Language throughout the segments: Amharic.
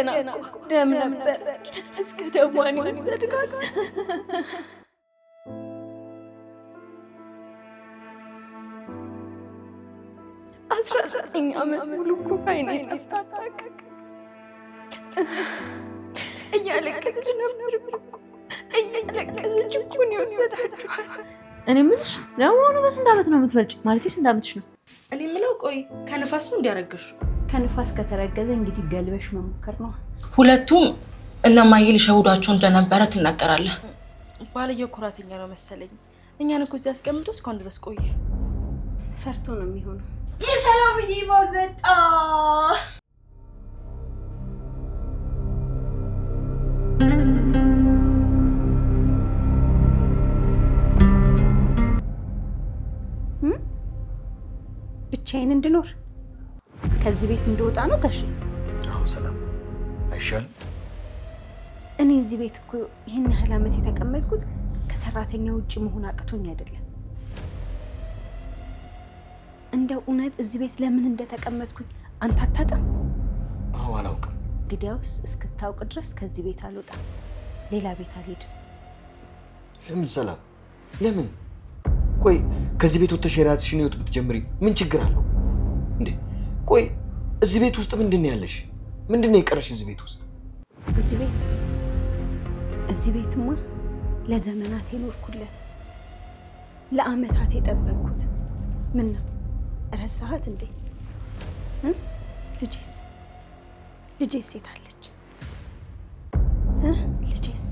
ገና ደም ነበረች እስከ ደሟን ወሰድካት 19 ዓመት ሙሉ እኮ ከዓይኔ ጠፍታ አታውቅም እያለቀሰች ነበር እኮ እያለቀሰች እኮ ነው የወሰዳችኋት እኔ የምልሽ ለመሆኑ በስንት ዓመት ነው የምትበልጭ ማለት ስንት ዓመትሽ ነው እኔ የምለው ቆይ ከንፋስ ነው እንዲያረገሹ ከንፋስ ከተረገዘ እንግዲህ ገልበሽ መሞከር ነው ሁለቱም እነማዬ ሊሸውዷቸው እንደነበረ ትናገራለህ ባልየው ኩራተኛ ነው መሰለኝ እኛን እኮ እዚህ አስቀምጦ እስካሁን ድረስ ቆየ ፈርቶ ነው የሚሆነው የሰላም ይባል በጣ ብቻዬን እንድኖር ከዚህ ቤት እንደወጣ ነው ጋሽ አዎ ሰላም አይሻል እኔ እዚህ ቤት እኮ ይሄን ያህል ዓመት የተቀመጥኩት ከሰራተኛ ውጪ መሆን አቅቶኝ አይደለም እንደው እውነት እዚህ ቤት ለምን እንደተቀመጥኩኝ አንተ አታውቅም አዎ አላውቅም ግዲያውስ እስክታውቅ ድረስ ከዚህ ቤት አልወጣም ሌላ ቤት አልሄድም ለምን ሰላም ለምን ቆይ ከዚህ ቤት ወጥተሽ የራስሽን ህይወት ብትጀምሪ ምን ችግር አለው እንዴ ቆይ እዚህ ቤት ውስጥ ምንድነው ያለሽ ምንድነው የቀረሽ እዚህ ቤት ውስጥ እዚህ ቤትማ ለዘመናት የኖርኩለት ለአመታት የጠበቅኩት ምን ነው ረሳሃት እንዴ ልጄስ የታለች ልጄስ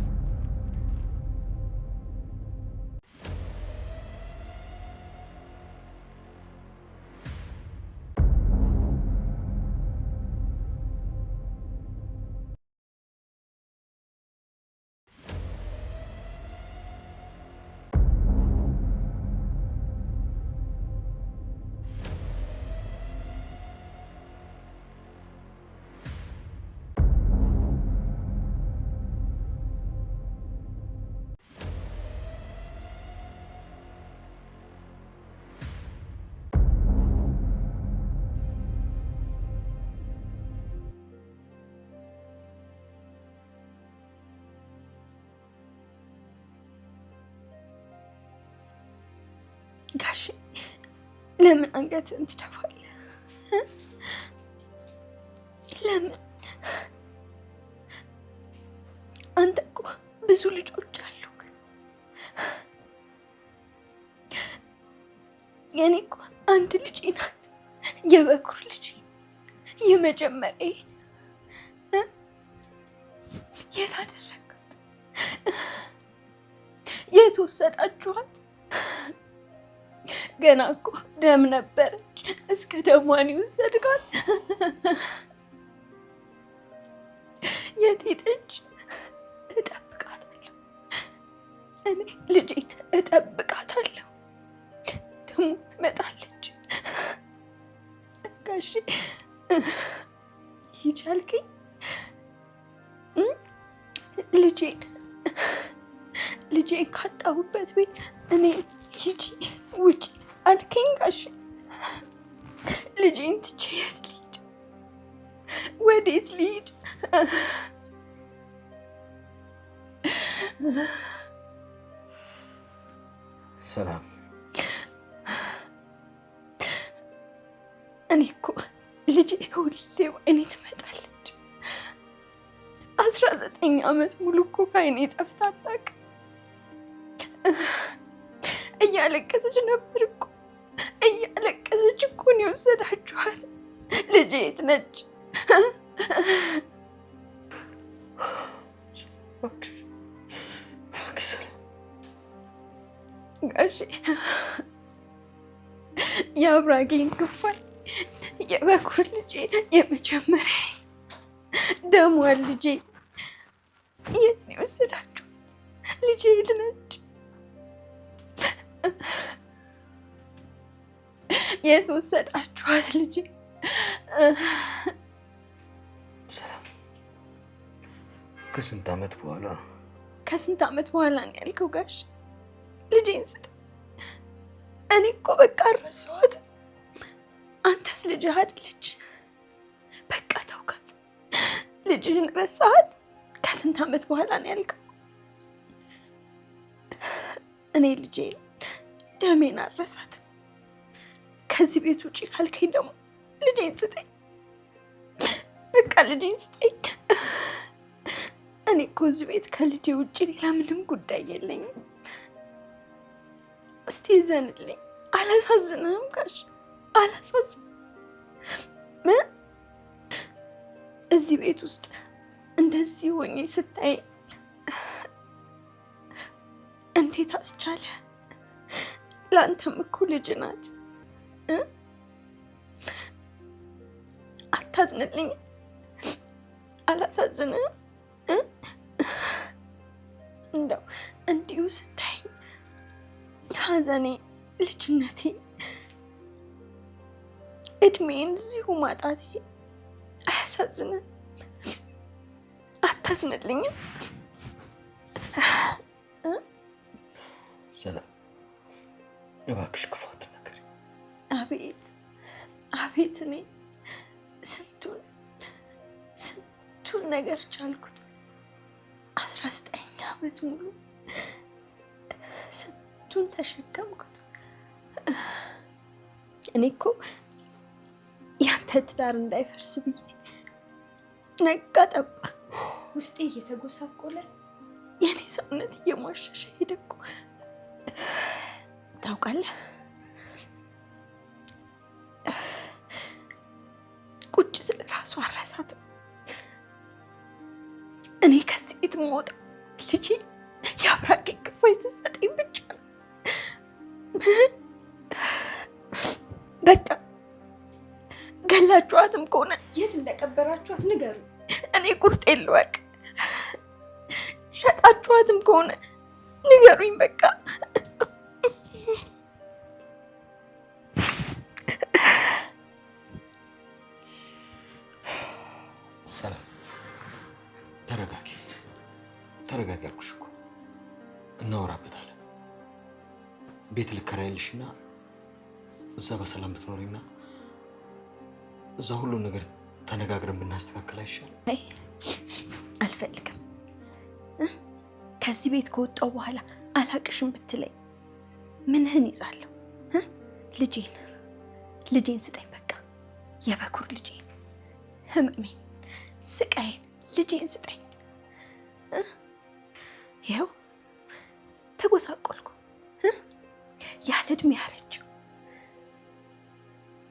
ጋሽ ለምን አንገትህን ትደፋለህ ለምን አንተ እኮ ብዙ ልጆች አሉ የኔ እኮ አንድ ልጅ ናት የበኩር ልጅ የመጀመሪያ የት አደረጋት የት ወሰዳችኋት ገና እኮ ደም ነበረች እስከ ደሟን ወሰድካት የት ሄደች እጠብቃታለሁ እኔ ልጄን እጠብቃታለሁ ደግሞ ትመጣለች ጋሼ ሂጂ አልከኝ ልጄን ካጣሁበት ቤት እኔ ሂጂ ውጪ አልከኝ ጋሽ ልጄን ትቼ የት ልሂድ ወዴት ልሂድ ሰላም እኔ እኮ ልጄ ሁሌ ወይኔ ትመጣለች 19 ዓመት ሙሉ እኮ ከዓይኔ ጠፍታ አታውቅም እያለቀሰች ነበር እኮ እያለቀሰች እኮ ነው የወሰዳችኋት ልጄ የት ነች ጋሼ የአብራጌን ክፋይ የበኩር ልጄ የመጀመሪያ ደሟን ልጄ የት ነው የወሰዳችኋት ልጄ የት ነች የት ወሰዳችኋት ልጄ ከስንት ዓመት በኋላ ነው ያልከው ጋሽ ልጄን ስጥ እኔ እኮ በቃ ረሳኋት አንተስ ልጅህ አይደለች በቃ ተውካት ልጅህን ረሳሃት? ከስንት ዓመት በኋላ ነው ያልከው? እኔ ልጄን ደሜን አልረሳትም። ከዚህ ቤት ውጪ ካልከኝ ደግሞ ልጄን ስጠኝ። በቃ ልጄን ስጠኝ። እኔ እኮ እዚህ ቤት ከልጄ ውጪ ሌላ ምንም ጉዳይ የለኝም። እስቲ ዘንልኝ። አላሳዝንህም ጋሽ? አላሳዝንህም? እዚህ ቤት ውስጥ እንደዚህ ሆኜ ስታይ እንዴት አስቻለ? ለአንተም እኮ ልጅ ናት። አታዝንልኝ? አላሳዝንህም? እንደው እንዲሁ ስታይ ሐዘኔ፣ ልጅነቴ፣ እድሜን እዚሁ ማጣቴ አያሳዝንም? አታዝንልኝም? ሰላም እባክሽ ክፉ አትናገሪ። አቤት አቤት፣ እኔ ስንቱን ነገር ቻልኩት። 19 ዓመት ሙሉ ስንቱን ተሸከምኩት። እኔ እኮ ያንተ ትዳር እንዳይፈርስ ብዬ ነጋ ጠባ ውስጤ እየተጎሳቆለ የኔ ሰውነት እየሟሸሸ ሄደ እኮ። ታውቃለህ፣ ቁጭ ስል እራሱ አልረሳትም። እኔ ከዚህ ቤት የምወጣው ልጄ የአብራኬ ክፋይ ስትሰጠኝ ብቻ ነው። በቃ ገላችኋትም ከሆነ የት እንደቀበራችኋት ንገሩ፣ እኔ ቁርጤን ልወቅ። ሸጣችኋትም ከሆነ ንገሩኝ። በቃ ሰላም ተረጋጊ፣ ተረጋጊ አልኩሽ እኮ። እናወራበታለን። ቤት ልከራይልሽና እዛ በሰላም ብትኖሪና እዛ ሁሉን ነገር ተነጋግረን ብናስተካክል አይሻልም? አይ አልፈልግም። ከዚህ ቤት ከወጣሁ በኋላ አላቅሽም ብትለኝ ምንህን ይዛለሁ? ልጄን ስጠኝ። በቃ የበኩር ልጄን፣ ህመሜን፣ ስቃዬን ልጄን ስጠኝ። ይኸው ተጎሳቆልኩ፣ ያለ እድሜ ያረጀው።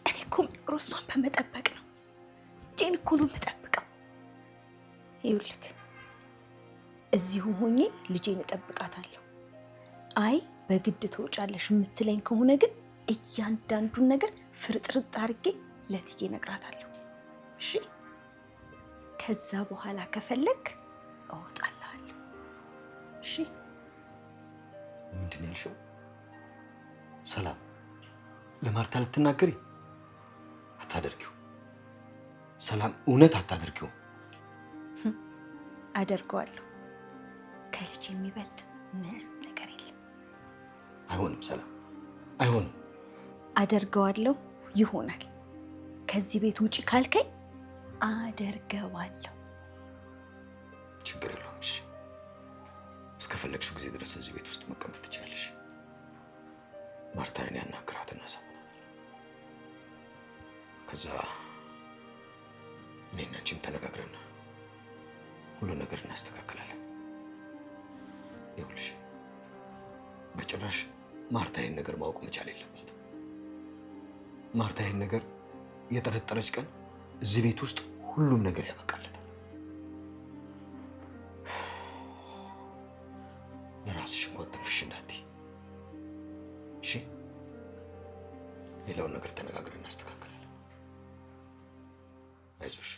እኔ እኮ የምኖረው እሷን በመጠበቅ ነው። ልጄን እኮ ነው የምጠብቀው። ይኸውልህ እዚሁ ሆኜ ልጄን እጠብቃታለሁ። አይ በግድ ትወጫለሽ የምትለኝ ከሆነ ግን እያንዳንዱን ነገር ፍርጥርጥ አድርጌ ለትዬ እነግራታለሁ። እሺ? ከዛ በኋላ ከፈለግ እወጣልሃለሁ። እሺ? ምንድን ያልሽው? ሰላም ለማርታ ልትናገሪ? አታደርጊው ሰላም፣ እውነት አታደርጊው። አደርገዋለሁ። ከልጅ የሚበልጥ ምንም ነገር የለም። አይሆንም ሰላም፣ አይሆንም። አደርገዋለሁ። ይሆናል። ከዚህ ቤት ውጪ ካልከኝ አደርገዋለሁ። ችግር የለውም። እሺ፣ እስከፈለግሽው ጊዜ ድረስ እዚህ ቤት ውስጥ መቀመጥ ትችላለሽ። ማርታን ያናግራትና ሰማናል። ከዛ እኔና አንቺም ተነጋግረን ሁሉ ነገር እናስተካክላለን። ይኸውልሽ በጭራሽ ማርታ ይህን ነገር ማወቅ መቻል የለባትም። ማርታ ይህን ነገር የጠረጠረች ቀን እዚህ ቤት ውስጥ ሁሉም ነገር ያበቃለታል። ለራስሽ እንኳን ትንፍሽ እንዳትይ እሺ? ሌላውን ነገር ተነጋግረን እናስተካክላለን። አይዞሽ።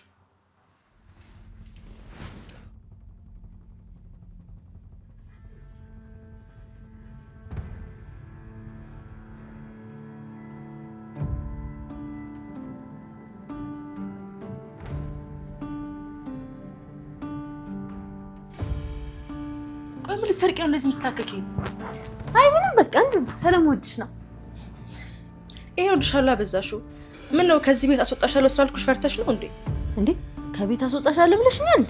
ቆይ ምን ልትሰርቂ ነው እንደዚህ የምታከኪኝ? አይ ምንም፣ በቃ እንዴ ሰላም ወድሽ ነው። ይሄ ወድሻላ በዛሽው። ምን ነው ከዚህ ቤት አስወጣሻለሁ ስላልኩሽ ፈርተሽ ነው እንዴ? እንዴ ከቤት አስወጣሻለሁ ብለሽኛል።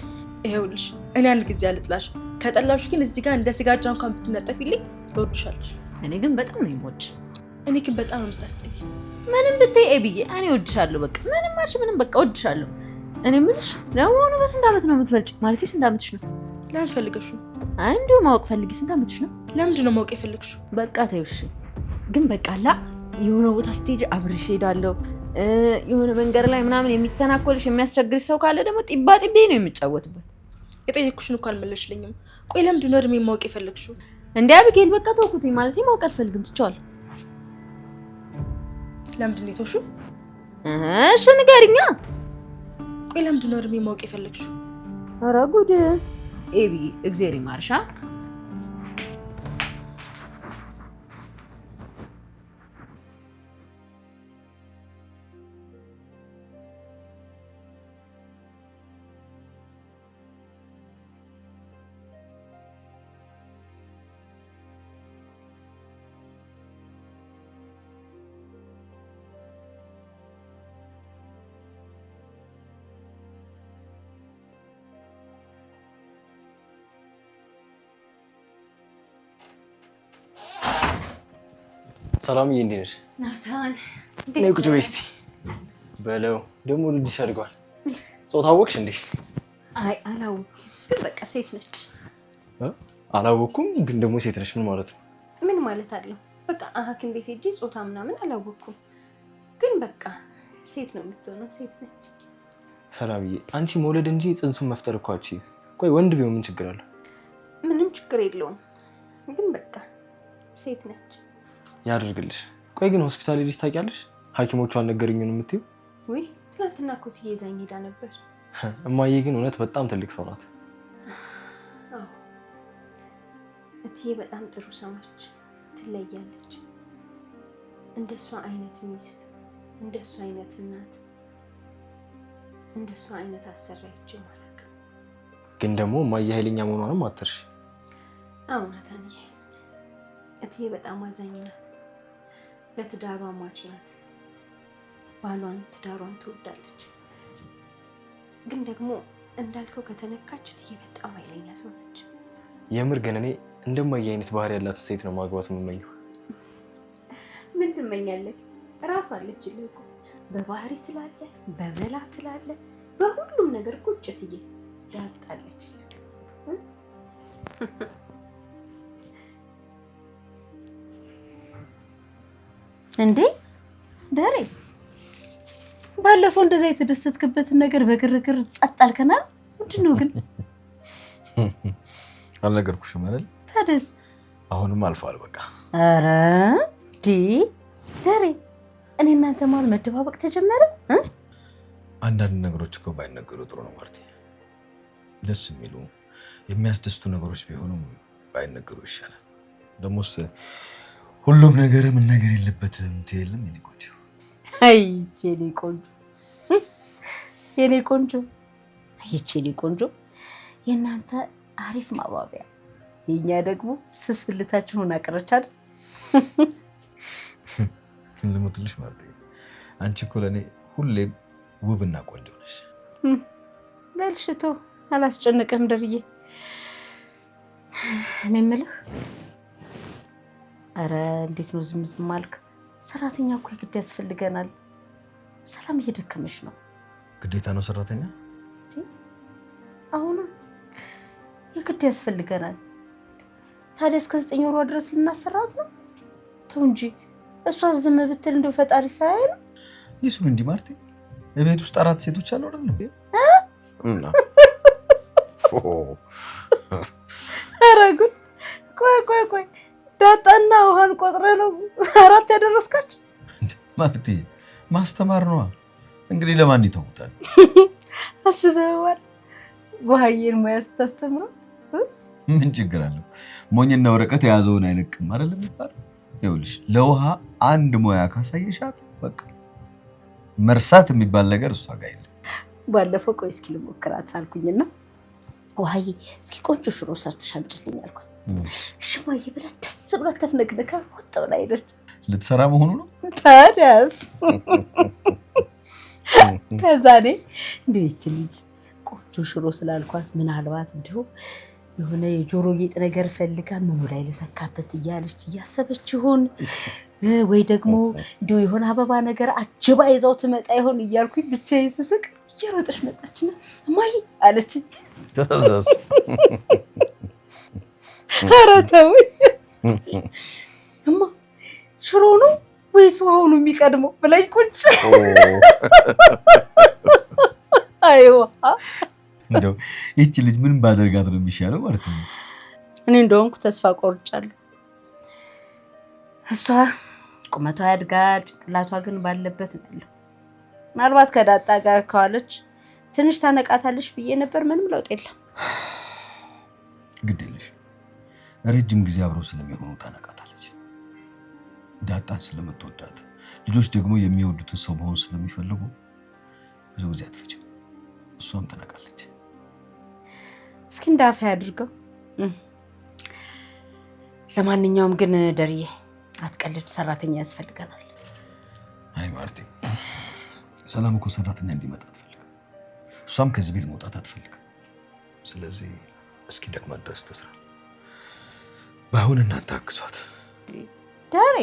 ይኸውልሽ እኔ አንድ ጊዜ አልጥላሽ ከጠላሽ ግን እዚህ ጋር እንደ ስጋጃ እንኳን ብትነጠፊልኝ እወድሻለሁ። እኔ ግን በጣም ነው የምወድሽ። እኔ ግን በጣም ነው የምታስጠይ። ምንም ብትይ ኤቢዬ እኔ እወድሻለሁ። በቃ ምንም ማሽ ምንም በቃ እወድሻለሁ። እኔ የምልሽ ለወኑ በስንት ዓመት ነው የምትበልጪ? ማለት ስንት ዓመትሽ ነው? ለምን ፈልገሽ ነው? አንዱ ማወቅ ፈልጊ። ስንት ዓመትሽ ነው? ለምንድን ነው ማወቅ የፈለግሽው? በቃ ተይውሽ። ግን በቃ አላ የሆነ ቦታ ስትሄጂ አብሬሽ እሄዳለሁ። የሆነ መንገድ ላይ ምናምን የሚተናኮልሽ የሚያስቸግርሽ ሰው ካለ ደግሞ ጢባ ጢቤ ነው የምጫወትበት። የጠየኩሽን እኮ አልመለስሽልኝም። ቆይ ለምንድን ነው እድሜ ማወቅ የፈለግሽው? እንዴ አቢጌል በቃ ተውኩትኝ። ማለት ማወቅ አልፈልግም ትቼዋለሁ። ለምንድን ነው የተውሽው? እሺ ንገሪኛ። ቆይ ለምንድን ነው እድሜ ማወቅ የፈለግሽው? ኧረ ጉድ ኤቢ እግዚአብሔር ይማርሻ። ሰላምዬ እንዴት ነሽ? ናታን ነይ ቁጭ በይ እስኪ። በለው ደግሞ ልጅሽ አድጓል። ጾታ አወቅሽ እንዴ? አይ አላወኩም፣ ግን በቃ ሴት ነች። አላወኩም ግን ደግሞ ሴት ነች ምን ማለት ነው? ምን ማለት አለው? በቃ ሐኪም ቤት ሄጄ ጾታ ምናምን አላወኩም፣ ግን በቃ ሴት ነው የምትሆነው፣ ሴት ነች። ሰላምዬ አንቺ መውለድ እንጂ ጽንሱን መፍጠር እኮ አትችይም። ቆይ ወንድ ቢሆን ምን ችግር አለው? ምንም ችግር የለውም፣ ግን በቃ ሴት ነች። ያድርግልሽ። ቆይ ግን ሆስፒታል ሄደሽ ታውቂያለሽ? ሐኪሞቹ አልነገሩኝም የምትይው? ውይ ትናንትና እኮ እትዬ ይዛኝ ሄዳ ነበር። እማዬ ግን እውነት በጣም ትልቅ ሰው ናት። አዎ እትዬ በጣም ጥሩ ሰው ነች፣ ትለያለች። እንደሷ አይነት ሚስት፣ እንደሷ አይነት እናት፣ እንደሷ አይነት አሰሪያቸው ማለት ነው። ግን ደግሞ እማዬ ኃይለኛ መሆኗንም አትርሽ። አዎ ናታንዬ እትዬ በጣም አዛኝ ናት። ለትዳሯ ሟች ናት። ባሏን ትዳሯን ትወዳለች። ግን ደግሞ እንዳልከው ከተነካች እትዬ በጣም ኃይለኛ ሰው ነች። የምር ግን እኔ እንደማዬ አይነት ባህሪ ያላት ሴት ነው ማግባት የምመኘው። ምን ትመኛለህ? እራሷ አለችልህ እኮ። በባህሪ ትላለህ፣ በመላ ትላለህ፣ በሁሉም ነገር ቁጭ እትዬ ዳጣለች። እንዴ ዳሬ ባለፈው እንደዛ የተደሰትክበትን ነገር በግርግር ጸጥ አልከናል። ምንድን ነው ግን? አልነገርኩሽም አይደል? ታደስ አሁንም አልፏል በቃ። ኧረ ዳሬ እኔ እናንተ መሀል መደባበቅ ተጀመረ። አንዳንድ ነገሮች እኮ ባይነገሩ ጥሩ ነው ማርቲ። ደስ የሚሉ የሚያስደስቱ ነገሮች ቢሆኑም ባይነገሩ ይሻላል። ደሞስ ሁሉም ነገር ምን ነገር የለበትም ትየለም የኔ ቆንጆ። አይ የኔ ቆንጆ፣ የኔ ቆንጆ፣ አይ የኔ ቆንጆ። የእናንተ አሪፍ ማባቢያ፣ የኛ ደግሞ ስስ ብልታችን ሆና ቀረች አይደል? ልሞትልሽ ማርቲ፣ አንቺ እኮ ለኔ ሁሌም ውብና ቆንጆ ነሽ። በልሽቶ አላስጨንቅም ደርዬ። እኔ የምልህ አረ እንዴት ነው ዝም ዝም አልክ? ሰራተኛ እኮ የግድ ያስፈልገናል። ሰላም እየደከመሽ ነው። ግዴታ ነው ሰራተኛ? አሁን የግድ ያስፈልገናል። ታዲያ እስከ 9 ወሯ ድረስ ልናሰራት ነው? ተው እንጂ እሷ ዝም ብትል እንደው ፈጣሪ ሳያይ ነው። ይሱን እንጂ ማርቲ፣ የቤት ውስጥ 4 ሴቶች አሉ አይደል? እና ኧረ ጉድ! ቆይ ዳጣና ውሃን ቆጥረህ ነው 4 ያደረስካቸው? ማርቲ ማስተማር ነዋ። እንግዲህ ለማን ይተውታል? አስበዋል? ውሃዬን ሙያ ስታስተምራት ምን ችግር አለው? ሞኝና ወረቀት የያዘውን አይለቅም አይደል የሚባለው? ይኸውልሽ ለውሃ አንድ ሙያ ካሳየሻት በቃ መርሳት የሚባል ነገር እሷ ጋር የለም። ባለፈው ቆይ እስኪ ልሞክራት አልኩኝና ውሃዬ እስኪ ቆንጆ ሽሮ ሰርተሽ አምጪልኝ አልኳት። እሺ ማዬ ብላ ደስ ብላ ተፍነክነካ ወጣ ብላ ሄደች። ልትሰራ መሆኑ ነው ታዲያስ? ከዛ እኔ እንዴ ይህች ልጅ ቆንጆ ሽሮ ስላልኳት ምናልባት እንዲሁ የሆነ የጆሮ ጌጥ ነገር ፈልጋ ምኑ ላይ ልሰካበት እያለች እያሰበች ይሆን ወይ ደግሞ እንዲሁ የሆነ አበባ ነገር አጅባ ይዛው ትመጣ ይሆን እያልኩኝ ብቻዬን ስስቅ እየሮጠች መጣችና እማዬ አለችኝ። ከዛስ ኧረ ተውኝ እማ ሽሮ ነው ወይስ ውሃው ነው የሚቀድመው ብላኝ ቁጭ። አይዋ እንደው ይህች ልጅ ምን ባደርጋት ነው የሚሻለው ማለት ነው? እኔ እንደሆንኩ ተስፋ ቆርጫለሁ። እሷ ቁመቷ ያድጋል፣ ጭንቅላቷ ግን ባለበት ነው ያለው። ምናልባት ከዳጣ ጋር ከዋለች ትንሽ ታነቃታለች ብዬ ነበር። ምንም ለውጥ የለም። ግድ የለሽ ረጅም ጊዜ አብረው ስለሚሆኑ ታነቃታለች። ዳጣን ስለምትወዳት ልጆች ደግሞ የሚወዱትን ሰው መሆን ስለሚፈልጉ ብዙ ጊዜ አትፈጅም። እሷም ትነቃለች። እስኪ እንዳፈ ያድርገው። ለማንኛውም ግን ደርዬ አትቀልድ፣ ሰራተኛ ያስፈልገናል። አይ ማርቲ፣ ሰላም እኮ ሰራተኛ እንዲመጣ አትፈልግም። እሷም ከዚህ ቤት መውጣት አትፈልግም። ስለዚህ እስኪ ደክመት ድረስ ትስራ። ባይሆን እናንተ አግዟት። ዳሬ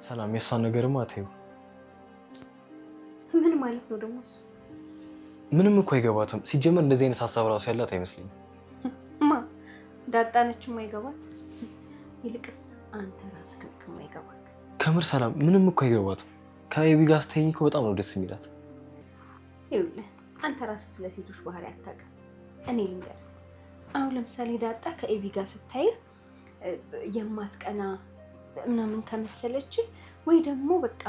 ሰላም የሷን ነገርማ ተይው። ምን ማለት ነው ደግሞ? ምንም እኮ አይገባትም። ሲጀመር እንደዚህ አይነት ሀሳብ ራሱ ያላት አይመስልኝም። ዳጣነች የማይገባት ይልቅስ አንተ ራስህ ከማይገባት። ከምር ሰላም ምንም እኮ አይገባትም። ከኤቢ ጋር ስትይኝ እኮ በጣም ነው ደስ የሚላት። ይኸውልህ አንተ ራስህ ስለ ሴቶች ባህሪ አታውቅም። እኔ ልንገርህ፣ አሁን ለምሳሌ ዳጣ ከኤቢ ጋር ስታይ የማትቀና ምናምን ከመሰለች ወይ ደግሞ በቃ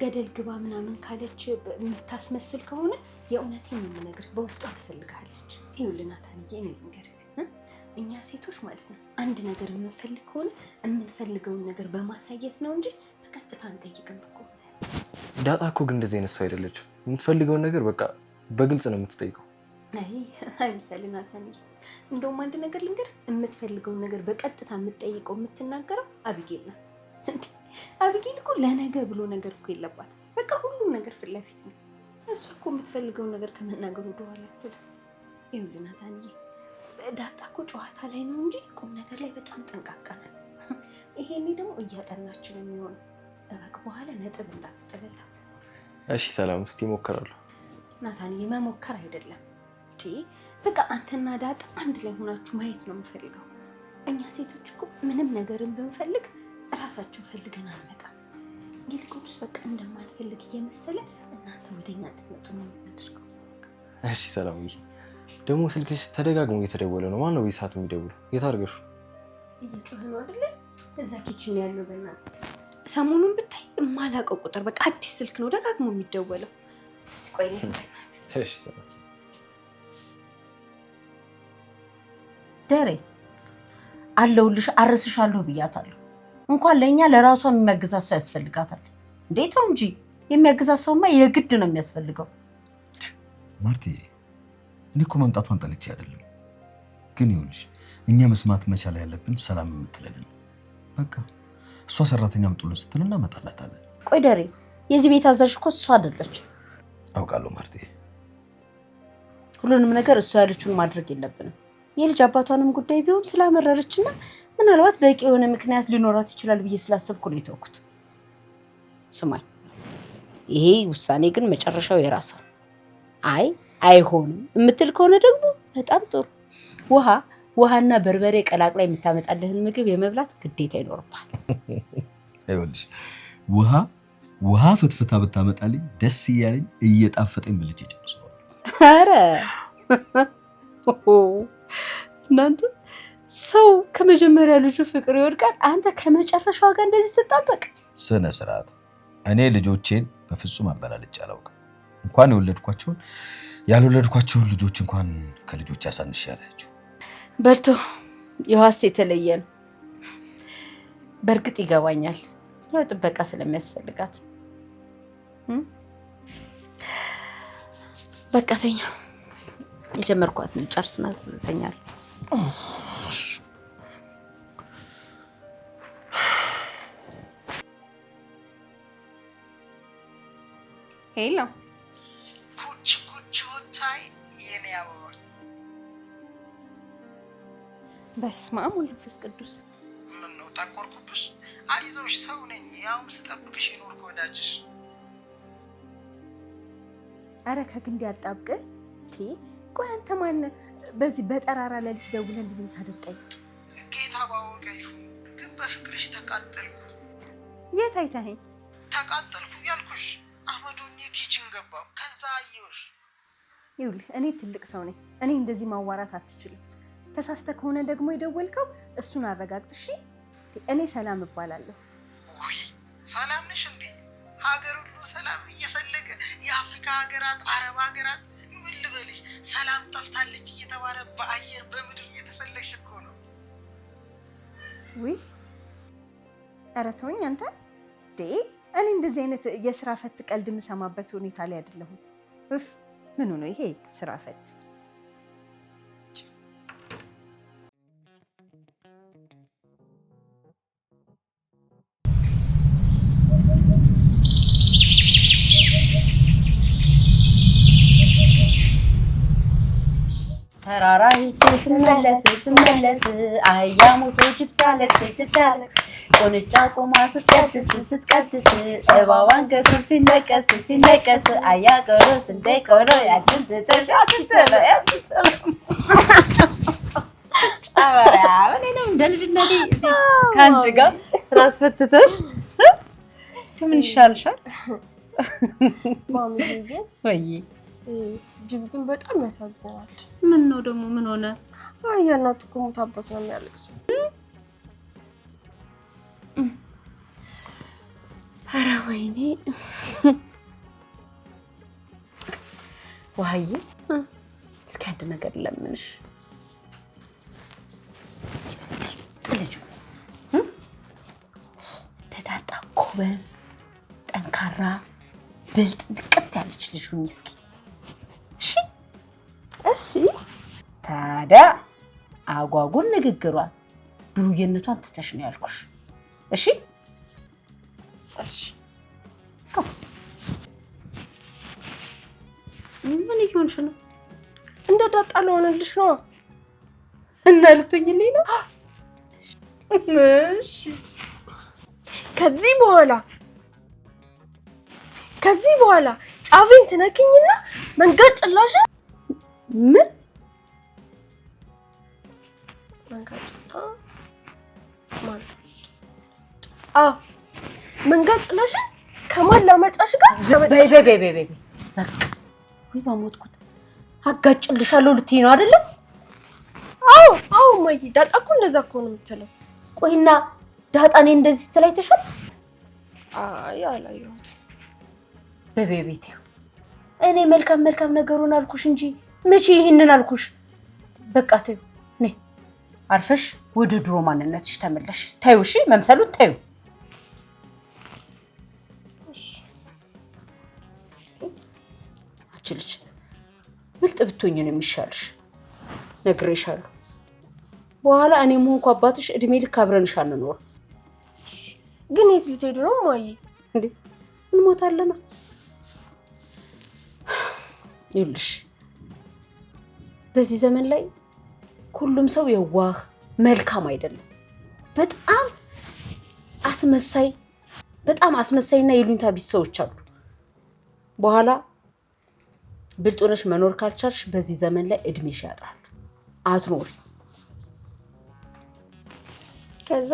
ገደል ግባ ምናምን ካለች የምታስመስል ከሆነ የእውነቴን ነው የምነግርህ፣ በውስጧ ትፈልጋለች። ይኸውልህ ናታንዬ፣ እኔ ልንገርህ፣ እኛ ሴቶች ማለት ነው አንድ ነገር የምንፈልግ ከሆነ የምንፈልገውን ነገር በማሳየት ነው እንጂ በቀጥታ አንጠይቅም እኮ። ዳጣ እኮ ግን እንደዚህ አይነት ሰው አይደለችም። የምትፈልገውን ነገር በቃ በግልጽ ነው የምትጠይቀው። አይምሰልህ ናታንዬ፣ እንደውም አንድ ነገር ልንገርህ፣ የምትፈልገውን ነገር በቀጥታ የምትጠይቀው የምትናገረው አቢጌል ናት። አቢጌል እኮ ለነገ ብሎ ነገር እኮ የለባትም። በቃ ሁሉም ነገር ፊት ለፊት ነው። እሷ እኮ የምትፈልገውን ነገር ከመናገሩ ወደኋላ አትልም። ይኸውልህ ናታንዬ፣ ዳጣ እኮ ጨዋታ ላይ ነው እንጂ ቁም ነገር ላይ በጣም ጠንቃቃ ናት። ይሄኔ ደግሞ እያጠናች ነው የሚሆነው። እባክህ በኋላ ነጥብ እንዳትጥልላት። እሺ ሰላም፣ እስቲ እሞክራለሁ። ናታንዬ፣ መሞከር አይደለም በቃ አንተና ዳጣ አንድ ላይ ሆናችሁ ማየት ነው የምፈልገው። እኛ ሴቶች እኮ ምንም ነገርን ብንፈልግ ራሳችን ፈልገን አንመጣም። ይልቁንስ በቃ እንደማንፈልግ እየመሰለ እናንተ ወደኛ እንድትመጡ ነው የምናደርገው። እሺ ሰላምዬ፣ ደግሞ ስልክሽ ተደጋግሞ እየተደወለ ነው። ማነው በዚህ ሰዓት የሚደውለው? የት አድርገሽው? እየጮኸ ነው አይደለ? እዛ ኪችን ያለው። በእናትህ ሰሞኑን ብታይ የማላውቀው ቁጥር፣ በቃ አዲስ ስልክ ነው ደጋግሞ የሚደወለው። እስቲ ቆይ ነው በእናትህ። እሺ ሰላም። ደሬ አለሁልሽ፣ አርስሻለሁ ብያታለሁ። እንኳን ለኛ ለራሷ የሚያግዛት ሰው ያስፈልጋታል። እንዴት ነው እንጂ የሚያግዛት ሰውማ የግድ ነው የሚያስፈልገው። ማርቲ፣ እኔ እኮ መምጣቷን ጠልቼ አይደለም፣ ግን ይኸውልሽ እኛ መስማት መቻል ያለብን ሰላም የምትለን በቃ እሷ ሰራተኛ አምጡልን ስትል እናመጣላታለን። ቆይ ደሬ፣ የዚህ ቤት አዛዥ እኮ እሷ አይደለች። አውቃለሁ ማርቲ፣ ሁሉንም ነገር እሷ ያለችውን ማድረግ የለብንም። የልጅ አባቷንም ጉዳይ ቢሆን ስላመረረችና ምናልባት በቂ የሆነ ምክንያት ሊኖራት ይችላል ብዬ ስላሰብኩ ነው የተውኩት። ስማኝ፣ ይሄ ውሳኔ ግን መጨረሻው የራሷ። አይሆንም የምትል ከሆነ ደግሞ በጣም ጥሩ። ውሃና በርበሬ ቀላቅላ የምታመጣልህን ምግብ የመብላት ግዴታ ይኖርባል። ይኸውልሽ ውሃ ፍትፍታ ብታመጣልኝ ደስ እያለኝ እየጣፈጠኝ ብልጭ ጨርሰዋል። ኧረ እናንተ ሰው ከመጀመሪያ ልጁ ፍቅር ይወድቃል። አንተ ከመጨረሻው ጋር እንደዚህ ትጣበቅ? ስነ ስርዓት። እኔ ልጆቼን በፍጹም አበላልጬ አላውቅም። እንኳን የወለድኳቸውን ያልወለድኳቸውን ልጆች እንኳን ከልጆች ያሳንሽ ያላችሁ። በርቶ የዋስ የተለየ ነው። በእርግጥ ይገባኛል፣ ያው ጥበቃ ስለሚያስፈልጋት። በቃ ተኛ፣ የጀመርኳትን ጨርስና ተኛለሁ። ሄሎ ኩች ኩች ወታይ የኔ አበባ በስመ አብ ወመንፈስ ቅዱስ ምን ነው ጠቆርኩብሽ? አይዞሽ ሰው ነኝ ያውም ስጠብቅሽ የኖርኩ ወዳጅሽ። አረ ከግንድ ያጣብቅ ቆይ አንተ ማን በዚህ በጠራራ ሌሊት ደውለህ እንደዚህ ታደርቀኝ? ጌታ ባወቀ ይሁን ግን በፍቅርሽ ተቃጠልኩ። የት አይተኸኝ? ተቃጠልኩ ያልኩሽ አመዶኝ ኪችን ገባው ከዛ አየሁሽ። ይኸውልህ እኔ ትልቅ ሰው ነኝ። እኔ እንደዚህ ማዋራት አትችልም። ተሳስተህ ከሆነ ደግሞ የደወልከው እሱን አረጋግጥ። እኔ ሰላም እባላለሁ። ውይ ሰላም ነሽ እንዴ? ሀገር ሁሉ ሰላም እየፈለገ የአፍሪካ ሀገራት አረብ ሀገራት ምን ልበልሽ ሰላም ጠፍታለች እየተባለ በአየር በምድር እየተፈለግሽ እኮ ነው። ውይ ኧረ ተወኝ አንተ እኔ እንደዚህ አይነት የስራ ፈት ቀልድ የምሰማበት ሁኔታ ላይ አይደለሁም። ምን ነው ይሄ ስራ ፈት? ተራራ ስመለስ አህያ ሞቶ ጅብ ሲያለቅስ ቆንጫ ቆማ ስትቀድስ እባብ አንገቱ ሲነቀስ አያ ቆሎ ስንዴ ቆሎ ያችን ትተሻት ጨበራ እኔ ነው እንደ ልጅነቴ ከአንቺ ጋር ስራ አስፈትተሽ ምን ይሻልሻል? ማሚዬ ወይ ጅብ ግን በጣም ያሳዝናል። ምን ነው ደግሞ ምን ሆነ? አያ እናቱ እኮ ሞታበት ነው የሚያለቅሰው። ኧረ ወይኔ ውሀዬ እስኪ አንድ ነገር ለምንሽ ጥልጁ ተዳጣ ጎበዝ ጠንካራ ብልጥ ንቅት ያለች ልጅ ሁኚ እስኪ እሺ ታዲያ አጓጉል ንግግሯን ዱርዬነቷን ትተሽ ነው ያልኩሽ። እሺ እሺ ጎበዝ ምን እየሆንሽ ነው? እንደ ዳጣ ለሆነልሽ ነው እና ልትሆኝልኝ ነው? እሺ ከዚህ በኋላ ጫፌን ትነኪኝና መንገድ ጭላሽ ምን መንገድ ጭላሽ ከማን ላመጣሽ ጋር በይ በቃ ወይ በሞትኩት አጋጭልሻለሁ ልትይ ነው አይደለ? አዎ ማይ ዳጣ እኮ እንደዛ እኮ ነው የምትለው። ቆይና ዳጣኔ እንደዚህ ስትላይተሻል? አይ አላየሁት። በቤቤቴ እኔ መልካም ነገሩን አልኩሽ እንጂ መቼ ይሄንን አልኩሽ? በቃ ተይው ነይ አርፈሽ ወደ ድሮ ማንነትሽ ተመለሽ። ታዩ እሺ መምሰሉን ታዩ። እሺ አችልሽ ብልጥ ብትሆኝ ነው የሚሻልሽ። ነግሬሻለሁ። በኋላ እኔም ሆንኩ አባትሽ እድሜ ልክ አብረንሽ አንኖር። ግን የት ልትሄዱ ነው ማይ? እንዴ እንሞታለና። ይኸውልሽ በዚህ ዘመን ላይ ሁሉም ሰው የዋህ መልካም አይደለም። በጣም አስመሳይና የሉኝታ ቢስ ሰዎች አሉ። በኋላ ብልጥ ሆነሽ መኖር ካልቻልሽ በዚህ ዘመን ላይ እድሜሽ ያጥራል። አትኖሪ። ከዛ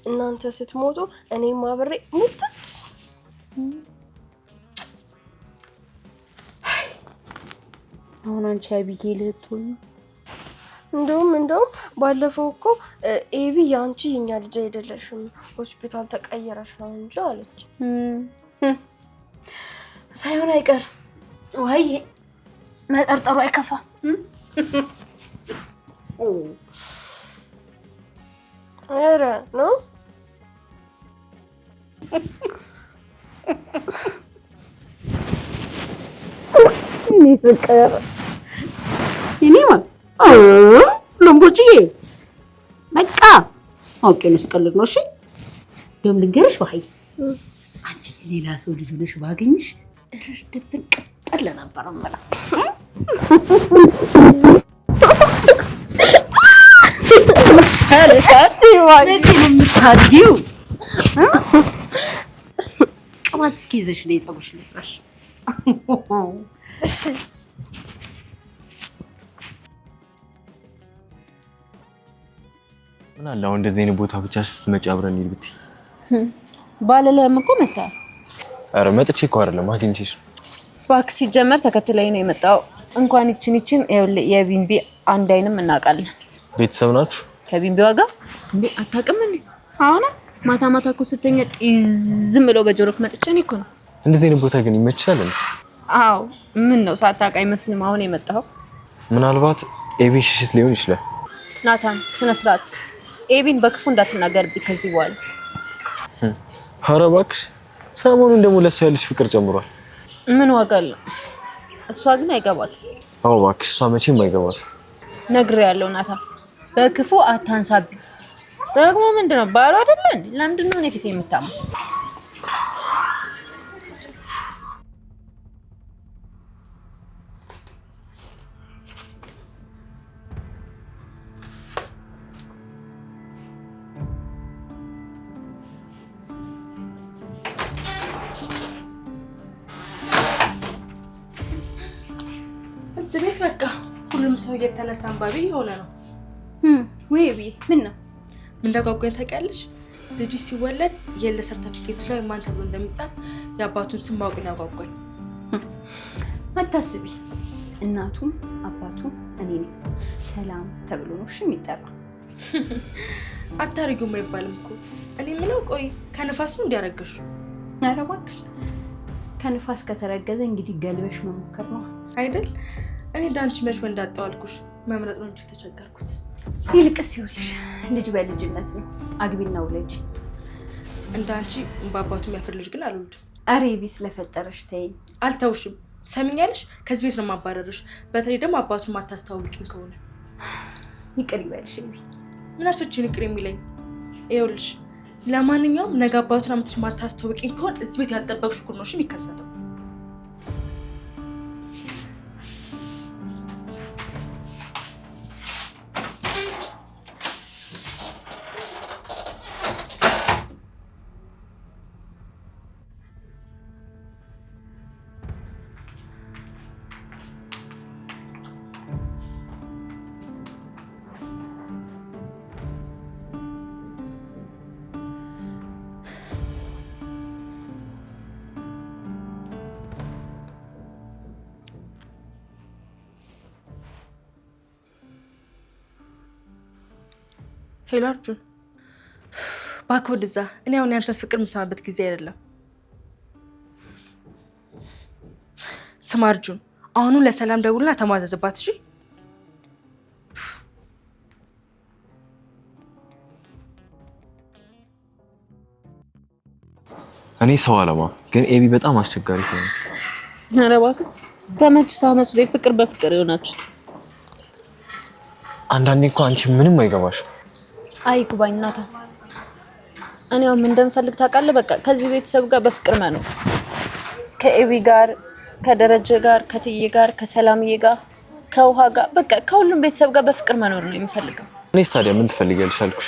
እናንተ ስትሞቱ እኔም አብሬ ሙትት። አሁን አንቺ አቢጌል ልትሆኚ እንደውም ባለፈው እኮ ኤቢ ያንቺ የኛ ልጅ አይደለሽም ሆስፒታል ተቀየረሽ ነው እንጂ አለች። ሳይሆን አይቀር ወይ መጠርጠሩ አይከፋ። ኧረ ነው እኔ ፍቅር እኔማ ለምቦጭዬ በቃ አውቄ ነው ስቀልድ ነው። እሺ ደም ልንገርሽ ውሀዬ አንቺ ሌላ ሰው ልጅ ነሽ ባገኝሽ ድብን ቀጥል ነበር ማለት የምታድጊው ቅባት እስኪ ይዘሽ ነይ ፀጉርሽ ልስራሽ። እሺ ምን አለ አሁን እንደዚህ አይነት ቦታ ብቻ ስትመጪ አብረን እንሂድ ብትይ። ባለለም እኮ መጣ። ኧረ መጥቼ እኮ አይደለም አግኝቼሽ። እባክህ ሲጀመር ተከትለኝ ነው የመጣው። እንኳን ይችን የቢንቢ አንድ አይንም እናውቃለን። ቤተሰብ ናችሁ? ከቢንቢዋ ጋር እንዴ አታውቅም እንዴ? አሁን ማታ ማታ እኮ ስተኛ ዝም ብለው በጆሮክ መጥቼ ነው እኮ ነው። እንደዚህ አይነት ቦታ ግን ይመችሻል እንዴ? አዎ ምን ነው ሳታውቅ አይመስልም አሁን የመጣው? ምናልባት ኤቢ ሽሽት ሊሆን ይችላል። ናታን ስነ ስርዓት ኤቢን በክፉ እንዳትናገርብኝ ከዚህ በኋላ። ኧረ እባክሽ ሰሞኑን ደግሞ ለእሷ ያለሽ ፍቅር ጨምሯል። ምን ዋጋ አለው? እሷ ግን አይገባትም። አዎ እባክሽ እሷ መቼም አይገባትም። ነግሬያለሁ ናታን በክፉ አታንሳብኝ። ደግሞ ምንድነው ባሉ አይደለ እንዴ? ለምንድን ነው እኔ ፊት የምታሙት? እዚህ ቤት በቃ ሁሉም ሰው እየተነሳ አንባቢ የሆነ ነው። ወይ ቢ ምን ነው ምን ተጓጓኝ ታውቂያለሽ? ልጁ ሲወለድ የለ ሰርተፊኬቱ ላይ ማን ተብሎ እንደሚጻፍ የአባቱን ስም ማወቅ ነው ያጓጓኝ። አታስቢ፣ እናቱም አባቱም እኔ ነኝ። ሰላም ተብሎ ነው እሺ የሚጠራው። አታርጊውም አይባልም እኮ። እኔ ምለው ቆይ ከነፋስ ነው እንዲያረገሹ? ኧረ እባክሽ ከንፋስ ከተረገዘ እንግዲህ ገልበሽ መሞከር ነው አይደል? እኔ ዳንቺ መች ወንዳጣው አልኩሽ። መምረጥ ነው እንጂ ተቸገርኩት። ይልቅስ ይኸውልሽ ልጅ በልጅነት ነው። አግቢና ውለጂ። እንዳንቺ በአባቱ የሚያፍር ልጅ ግን አልወልድም። ኧረ ቢ ስለፈጠረሽ ተይኝ። አልተውሽም። ሰሚኛለሽ? ከዚህ ቤት ነው ማባረርሽ። በተለይ ደግሞ አባቱን ማታስተዋውቂኝ ከሆነ ይቅር ይበልሽ። ቢ ምን አትፍቺን ይቅር የሚለኝ? ይኸውልሽ ለማንኛውም ነገ አባቱን አምጥተሽ ማታስተዋውቂኝ ከሆነ እዚህ ቤት ያልጠበቅሽ ጉድ ነው የሚከሰተው። ሄሎ አርጁን፣ እባክህ ወደዛ። እኔ አሁን ያንተን ፍቅር የምሰማበት ጊዜ አይደለም። ስማ አርጁን፣ አሁኑ ለሰላም ደውልና ተማዘዝባት እሺ? እኔ ሰው አለማ ግን ኤቢ በጣም አስቸጋሪ ሰው ናት። ኧረ እባክህ ተመችታ መስሎኝ ፍቅር በፍቅር የሆናችሁት። አንዳንዴ እኮ አንቺ ምንም አይገባሽም። አይግባኝ ናታን። እኔ አሁን ምን እንደምፈልግ ታውቃለህ? በቃ ከዚህ ቤተሰብ ጋር በፍቅር መኖር፣ ከኤቢ ጋር፣ ከደረጀ ጋር፣ ከትዬ ጋር፣ ከሰላምዬ ጋር፣ ከውሃ ጋር፣ በቃ ከሁሉም ቤተሰብ ጋር በፍቅር መኖር ነው የምፈልገው። እኔስ ታዲያ ምን ትፈልጊያለሽ አልኩሽ?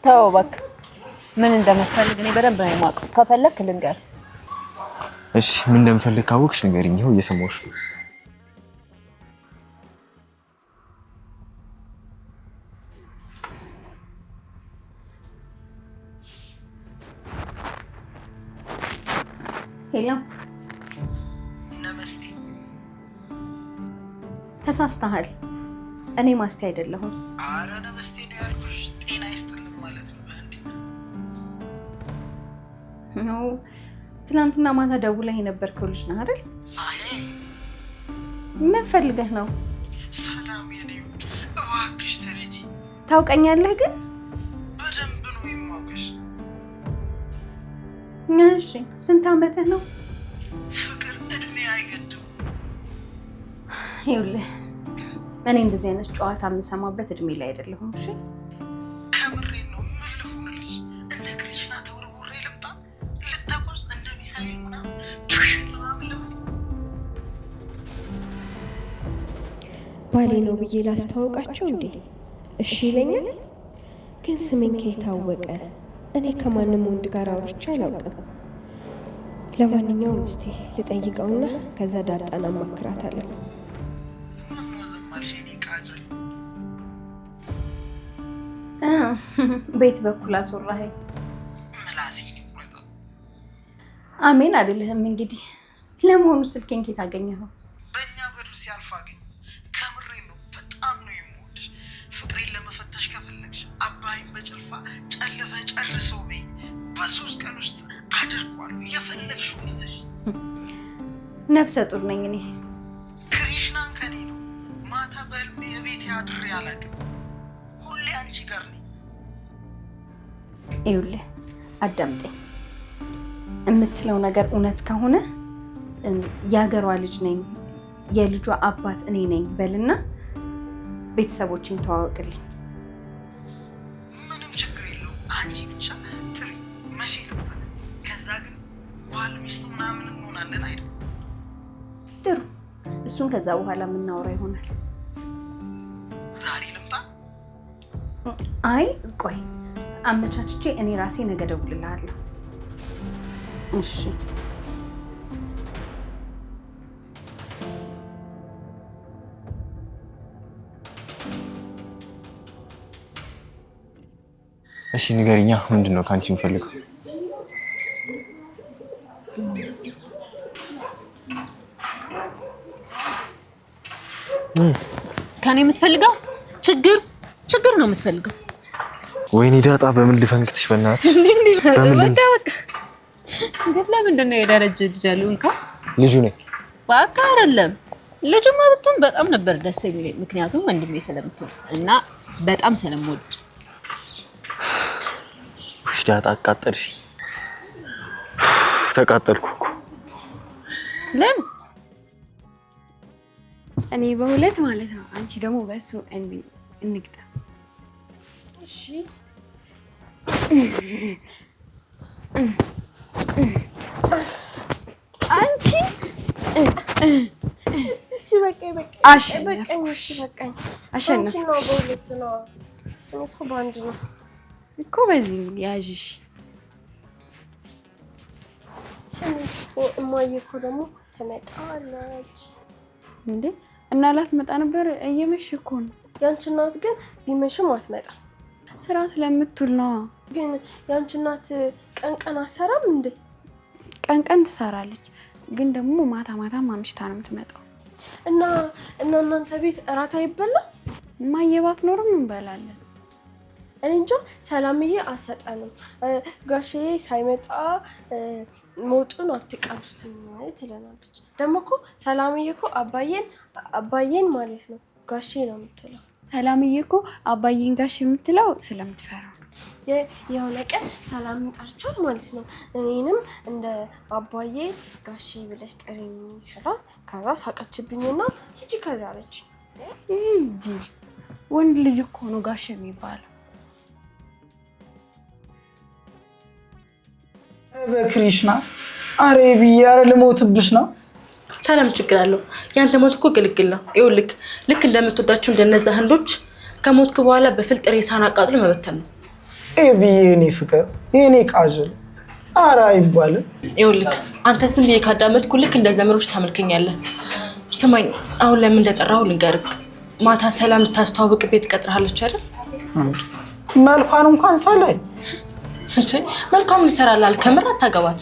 ተው እባክህ፣ ምን እንደምትፈልግ እኔ በደንብ ነው የማውቀው። ከፈለክ ልንገር። እሺ ምን እንደምፈልግ ካወቅሽ ንገሪኝ። ይኸው እየሰማሁሽ ነው። ሄሎ ነመስቴ። ተሳስተሃል። እኔ ማስቴ አይደለሁም። አረ ነመስቴ ነው ያልኩሽ። ጤና ይስጥልኝ ማለት ነው። ነው ትናንትና ማታ ደውለህ የነበርከው ልጅ ነህ አይደል? ሳሄ ምን ፈልገህ ነው? ሰላም የኔ ውድ፣ እባክሽ ተረጂ። ታውቀኛለህ ግን? በደንብ ነው የማውቅሽ። እሺ ስንት ዓመትህ ነው? ፍቅር እድሜ አይገድም። ይኸውልህ እኔ እንደዚህ አይነት ጨዋታ የምሰማበት እድሜ ላይ አይደለሁም። እሺ ከምሬን ነው። ምን ልሁንልሽ? እንደ ክሪሽና ተወርውሬ ልምጣ? ልተኮስ እንደ ሚሳኤል ምናምን ቹሽ ምናምን ባሌ ነው ብዬ ላስተዋውቃቸው እንዴ? እሺ ይለኛል? ግን ስሜን ከየታወቀ? እኔ ከማንም ወንድ ጋር አውርቼ አላውቅም። ለማንኛውም እስቲ ልጠይቀውና ከዛ ዳጣን አማክራታለሁ። ቤት በኩል አስወራኸኝ። ምላሴን ይቆረጣል። አሜን አይደለህም እንግዲህ። ለመሆኑ ስልኬን ከየት አገኘኸው? በእኛ በር ሲያልፍ አገኘ። ከምሬ ነው፣ በጣም ነው የምወድሽ። ፍቅሬን ለመፈተሽ ከፈለግሽ አባይን በጭልፋ ጨልፈ ጨርሰው በይ። በ3 ቀን ውስጥ አድርጓለሁ የፈለግሽውን ይዘሽ። ነፍሰ ጡር ነኝ እኔ። ክሪሽናን ከኔ ነው። ማታ በህልሜ የቤት አድሬ አላውቅም። ሁሌ አንቺ ጋር ነኝ። ይኸውልህ አዳምጠኝ። የምትለው ነገር እውነት ከሆነ የሀገሯ ልጅ ነኝ፣ የልጇ አባት እኔ ነኝ በልና ቤተሰቦችን ተዋወቅልኝ። ምንም ችግር የለውም። አንቺ ብቻ ጥሪ መቼ ልባ። ከዛ ግን ባል ሚስት ምናምን እንሆናለን አይደል? ጥሩ፣ እሱን ከዛ በኋላ የምናወራ ይሆናል። ዛሬ ልምጣ? አይ ቆይ አመቻችቼ እኔ ራሴ ነገ እደውልልሃለሁ። እሺ እሺ ንገሪኛ፣ ምንድን ነው ከአንቺ የምፈልገው? ከኔ የምትፈልገው ችግር ነው የምትፈልገው? ወይኔ ዳጣ፣ በምን ልፈንክትሽ? በእናትሽ ግን ለምንድን ነው የደረጀ ልጅ ያሉን? ልጁ ነኝ። በቃ አይደለም ልጁማ ብትሆን በጣም ነበር ደስ የሚለኝ፣ ምክንያቱም ወንድሜ ስለምትሆን እና በጣም ስለምወድ። ዳጣ አቃጠልሽ። ተቃጠልኩ እኮ። ለምን? እኔ በሁለት ማለት ነው፣ አንቺ ደግሞ በሱ እንግዳ። እሺ አንቺ እሺ በቃኝ። አሸነፍኩ ነው በሁለት ነው እኮ በአንድ ነው እኮ። በዚህ ያዥሽ። እማዬ እኮ ደግሞ ትመጣለች እንዴ? እና ላትመጣ ነበር፣ እየመሸ እኮ ነው። ያንቺ እናት ግን ቢመሽም አትመጣም። ስራ ስለምትውል ነው። ግን ያንቺ እናት ቀን አሰራም እንዴ? ቀን ትሰራለች፣ ግን ደግሞ ማታ ማምሽታ ነው የምትመጣው። እና እናንተ ቤት እራት አይበላም? እማዬ ባትኖርም እንበላለን። እኔ እንጃ ሰላምዬ አሰጠንም። ጋሼ ሳይመጣ ሞጡን አትቀምሱትም ትለናለች። ደግሞ እኮ ሰላምዬ እኮ አባዬን ማለት ነው ጋሼ ነው የምትለው። ሰላምዬ እኮ አባዬን ጋሼ የምትለው ስለምትፈራ። የሆነ ቀን ሰላምን ጠርቻት ማለት ነው እኔንም እንደ አባዬ ጋሼ ብለሽ ጥሪኝ ስላት፣ ከዛ ሳቀችብኝና ሂጂ ከዛ አለች። እንጂ ወንድ ልጅ እኮ ነው ጋሼ የሚባለው። በክሪሽና አሬ ቢያረ ልሞትብሽ ነው። ታለም ችግር አለው? ያንተ ሞት እኮ ግልግል ነው። ይኸውልህ ልክ እንደምትወዳቸው እንደነዛ ህንዶች ከሞትክ በኋላ በፍልጥ ሬሳን አቃጥሎ መበተን ነው። ኤቢዬ የኔ ፍቅር የኔ ቃዥል አራ አይባልም። ይኸውልህ አንተ ዝም ብዬ ካዳመጥኩ ልክ እንደ ዘመዶች ታመልከኛለህ። ስማኝ፣ አሁን ለምን እንደጠራሁ ልንገርህ። ማታ ሰላም ታስተዋውቅ ቤት ቀጥራለች አይደል? መልኳን እንኳን ሳላይ እንዴ መልካም ይሰራላል። ከምር አታገባት።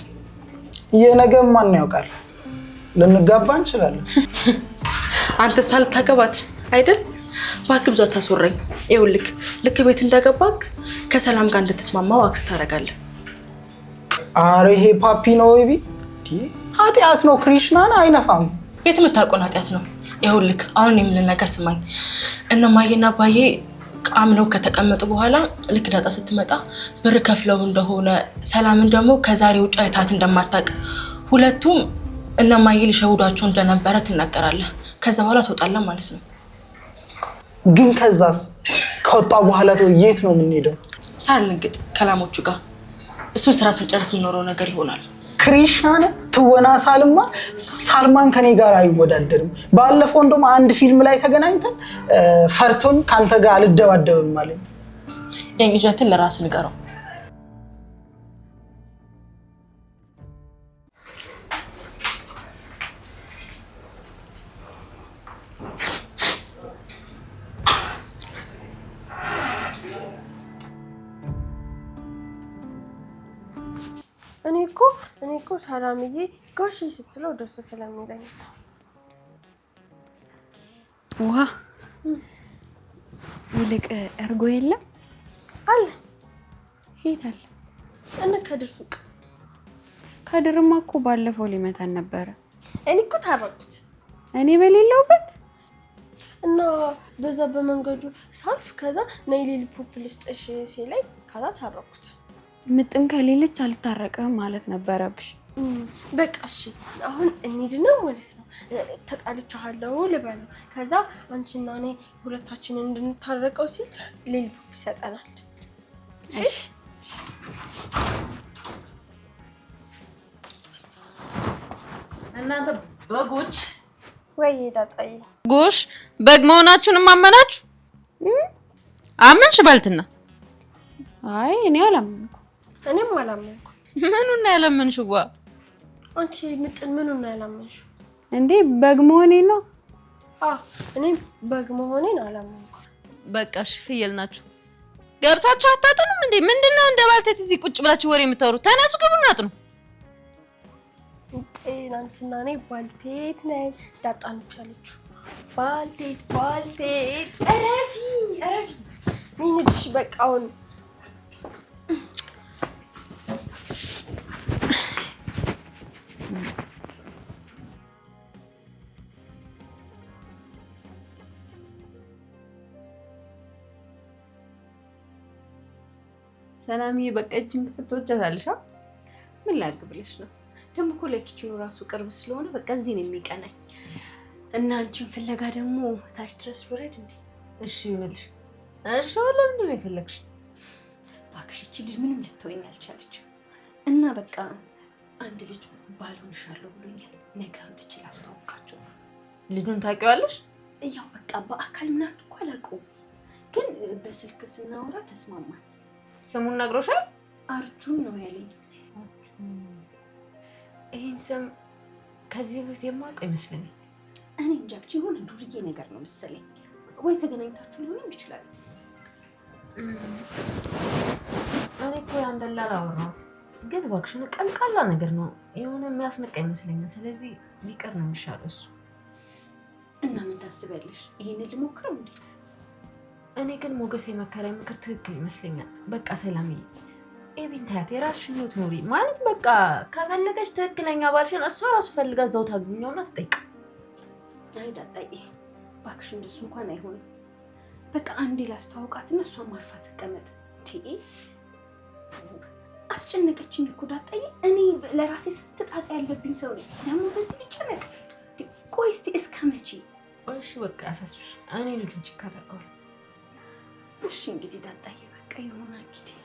የነገ ማን ያውቃል? ልንጋባ እንችላለን። አንተ ሳል ታገባት አይደል? ባክ ብዙ አታስወራኝ። ይኸውልህ ልክ ቤት እንደገባክ ከሰላም ጋር እንደተስማማው አክት ታደርጋለህ። አረ ይሄ ፓፒ ነው ቤቢ። ኃጢአት ነው። ክሪሽናን አይነፋም። የት የምታውቀው ኃጢአት ነው? ይኸውልህ አሁን የምልን ነገር ስማኝ። እነማዬና አባዬ አምነው ከተቀመጡ በኋላ ልክ ዳጣ ስትመጣ ብር ከፍለው እንደሆነ ሰላምን ደግሞ ከዛሬ ውጭ አይታት እንደማታውቅ ሁለቱም እነማዬ ሊሸውዷቸው እንደነበረ ትናገራለህ። ከዛ በኋላ ትወጣለህ ማለት ነው። ግን ከዛስ ከወጣ በኋላ የት ነው የምንሄደው? ሳር ልንግጥ ከላሞቹ ጋር። እሱን ስራ ስንጨርስ የምኖረው ነገር ይሆናል። ክሪሻን ትወና ሳልማን ከኔ ጋር አይወዳደርም። ባለፈው እንደውም አንድ ፊልም ላይ ተገናኝተን ፈርቶን ካንተ ጋር አልደባደብም ማለት ነው። የእንግሊዝኛትን ለራስ ንገረው። እኔ እኮ ሰላምዬ ጋሽ ስትለው ደስ ስለሚለኝ ውሃ ይልቅ እርጎ የለም አለ። ሄዳል እነ ከድር ሱቅ። ከድርማ እኮ ባለፈው ሊመታን ነበረ። እኔ እኮ ታረኩት እኔ በሌለውበት እና በዛ በመንገዱ ሳልፍ ከዛ ነይ ሊሊ ፖፕ ልስጥሽ ሲለኝ ከዛ ታረኩት። ምጥን ከሌለች አልታረቅም ማለት ነበረብሽ። በቃ እሺ አሁን እንሂድና ማለት ነው። ተጣልቻለሁ ልበለው። ከዛ አንቺና እኔ ሁለታችንን እንድንታረቀው ሲል ሊሊ ፖፕ ይሰጠናል። እሺ እናንተ በጎች ወይ ዳጣዬ ጎሽ በግ መሆናችሁንም አመናችሁ? አመንሽ ባልትና? አይ እኔ አላመንኩ። እኔም አላመንኩ። ምኑን ያላመንሽው? አንቺ ምጥን ምኑን ያላመንሽ እንዴ? በግ መሆኔ ነው። እኔም በግ መሆኔን አላመንኩ። በቃሽ ፍየል ናችሁ። ገብታችሁ አታጥኑም እንዴ? ምንድነው እንደ ባልቴት እዚህ ቁጭ ብላችሁ ወሬ የምታወሩት? ተነሱ ግቡና አጥኑ። አንቺና እኔ ባልቴት ነኝ። ዳጣ ነች ያለችው። ባልቴት እረፊ ነኝሽ። በቃ አሁን ሰላምዬ በቃ እጅን ፍትወጃታለሽ። ምን ላድርግ ብለሽ ነው? ደግሞ እኮ ለኪችኑ ራሱ ቅርብ ስለሆነ በቃ እዚህ ነው የሚቀናኝ። እና አንቺን ፍለጋ ደግሞ ታች ድረስ ወረድ እንዴ? እሺ ይኸውልሽ። እሺ ለምንድን ነው የፈለግሽ? እባክሽ እቺ ልጅ ምንም ልትወኝ አልቻለችም። እና በቃ አንድ ልጅ ባልሆንሻለሁ ብሎኛል። ነገ አምጥቼ ላስተዋውቃቸው። ልጁን ታውቂዋለሽ? ያው በቃ በአካል ምናምን እኮ አላውቀውም፣ ግን በስልክ ስናወራ ተስማማን። ስሙን ነግሮሻል? አርጁን ነው ያለኝ። ይሄን ስም ከዚህ በፊት የማውቀው ይመስለኛል። እኔ እንጃ ብቻ የሆነ ዱርዬ ነገር ነው መሰለኝ። ወይ ተገናኝታችሁ ሊሆን ይችላል። እኔ እኮ ያን ደላላ አወራሁት፣ ግን እባክሽን ቀልቃላ ነገር ነው የሆነ የሚያስነቃ ይመስለኛል። ስለዚህ ቢቀር ነው የሚሻለው እሱ። እና ምን ታስቢያለሽ? ይሄንን ልሞክረው እንዴ? እኔ ግን ሞገስ የመከረኝ ምክር ትክክል ይመስለኛል። በቃ ሰላምዬ ኤቢን ታያት፣ የራስሽን ህይወት ኑሪ ማለት በቃ ከፈለገች ትክክለኛ ባልሽን እሷ ራሱ ፈልጋ እዛው ታገኘውና ትጠይቅ። አይ ዳጣዬ እባክሽ እንደሱ እንኳን አይሆንም። በቃ አንዴ ላስተዋውቃትና እሷን ማርፋ ትቀመጥ። አስጨነቀችኝ እኮ ዳጣዬ። እኔ ለራሴ ስትጣጣ ያለብኝ ሰው ነኝ። ደግሞ በዚህ ልጨነቅ? ቆይ እስቲ እስከ መቼ? እሺ በቃ አሳስብሽ። እኔ ልጁን ችካረቀዋል። እሺ እንግዲህ ዳጣዬ በቃ ይሁን እንግዲህ።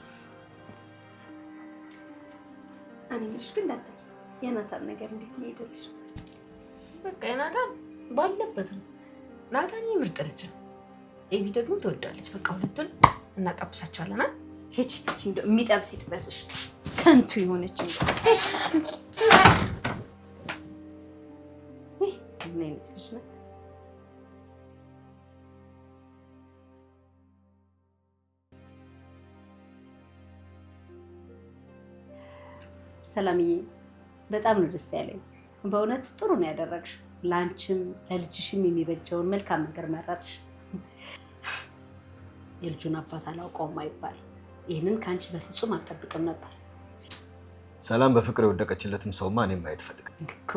እኔ ምንሽ ግን ዳጣዬ የናታን ነገር እንዴት ይሄዳልሽ? በቃ የናታን ባለበት ነው። ናታን ምርጥ ልጅ ነው። ኤቢ ደግሞ ትወዳለች። በቃ ሁለቱን እናጣብሳቸዋለን። ሄቺ እንደው የሚጠብስ ይጥበስሽ። ከንቱ የሆነች ምን አይነት ልጅ ናት? ሰላምዬ በጣም ነው ደስ ያለኝ። በእውነት ጥሩ ነው ያደረግሽው። ለአንቺም ለልጅሽም የሚበጀውን መልካም ነገር መረጥሽ። የልጁን አባት አላውቀውም አይባል። ይህንን ከአንቺ በፍጹም አልጠብቅም ነበር። ሰላም በፍቅር የወደቀችለትን ሰውማ እኔም ማየት ፈልግ እኮ።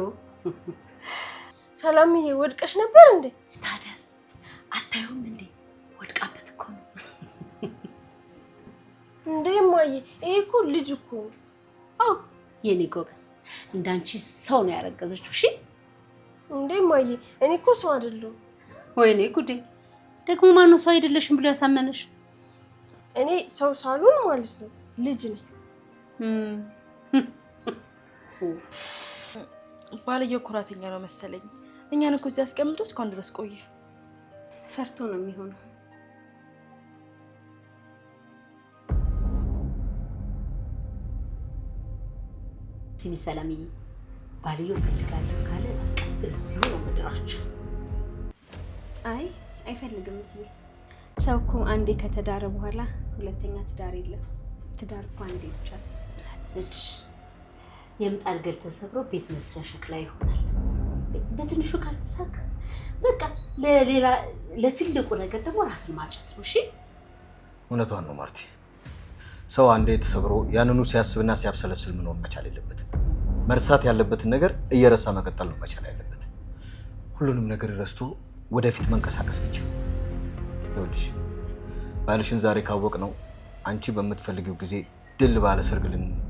ሰላምዬ ወድቀሽ ነበር እንዴ? ታዲያስ አታዩም እንዴ? ወድቃበት እኮ ነው እንዴ ማዬ። ይሄ እኮ ልጅ እኮ ነው። የኔ ጎበስ እንዳንቺ ሰው ነው ያረገዘችው። እሺ እንዴ ማዬ፣ እኔ እኮ ሰው አይደለሁም። ወይኔ ጉዴ! ደግሞ ማነው ሰው አይደለሽም ብሎ ያሳመነሽ? እኔ ሰው ሳልሆን ማለት ነው ልጅ ነኝ። ባልየው ኩራተኛ ነው መሰለኝ። እኛን እኮ እዚህ አስቀምጦ እስካሁን ድረስ ቆየ። ፈርቶ ነው የሚሆነው። ሲሚ ሰላምዬ፣ ባልየው ፈልጋለሁ ካለ እዚሁ ነው ምድራችሁ። አይ አይፈልግም እትዬ። ሰው እኮ አንዴ ከተዳረ በኋላ ሁለተኛ ትዳር የለም። ትዳር እኮ አንዴ ብቻ ነው። ልጅ የምጣድ ገል ተሰብሮ ቤት መስሪያ ሸክላ ይሆናል። በትንሹ ካልተሳካ በቃ ለሌላ ለትልቁ ነገር ደግሞ ራስን ማጨት ነው። እሺ እውነቷን ነው ማርቲ። ሰው አንዴ ተሰብሮ ያንኑ ሲያስብና ሲያብሰለስል መኖር መቻል የለበትም። መርሳት ያለበትን ነገር እየረሳ መቀጠል ነው መቻል ያለበት። ሁሉንም ነገር ረስቶ ወደፊት መንቀሳቀስ ብቻ። ይኸውልሽ ባልሽን ዛሬ ካወቅ ነው አንቺ በምትፈልጊው ጊዜ ድል ባለ ሰርግ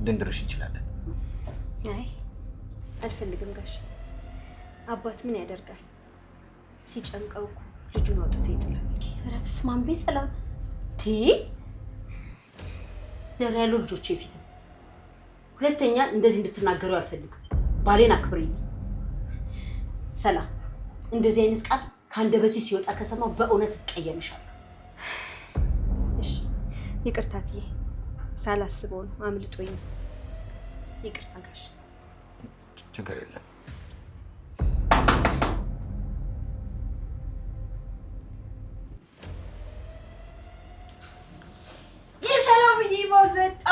ልንድርሽ እንችላለን። አይ አልፈልግም ጋሽ። አባት ምን ያደርጋል? ሲጨንቀው ልጁን አውጥቶ ይጥላል። ኧረ በስመ አብ ሰላም ደር ያሉ ልጆች የፊት ሁለተኛ እንደዚህ እንድትናገሩ አልፈልግም። ባሌን አክብሪልኝ። ሰላም እንደዚህ አይነት ቃል ከአንደበቴ ሲወጣ ከሰማሁ በእውነት እቀየምሻለሁ። እሺ ይቅርታ እትዬ፣ ሳላስበው ነው አምልጦኝ ነው። ይቅርታ ጋሽ። ችግር የለም። የሰላምዬ ማን መጣ?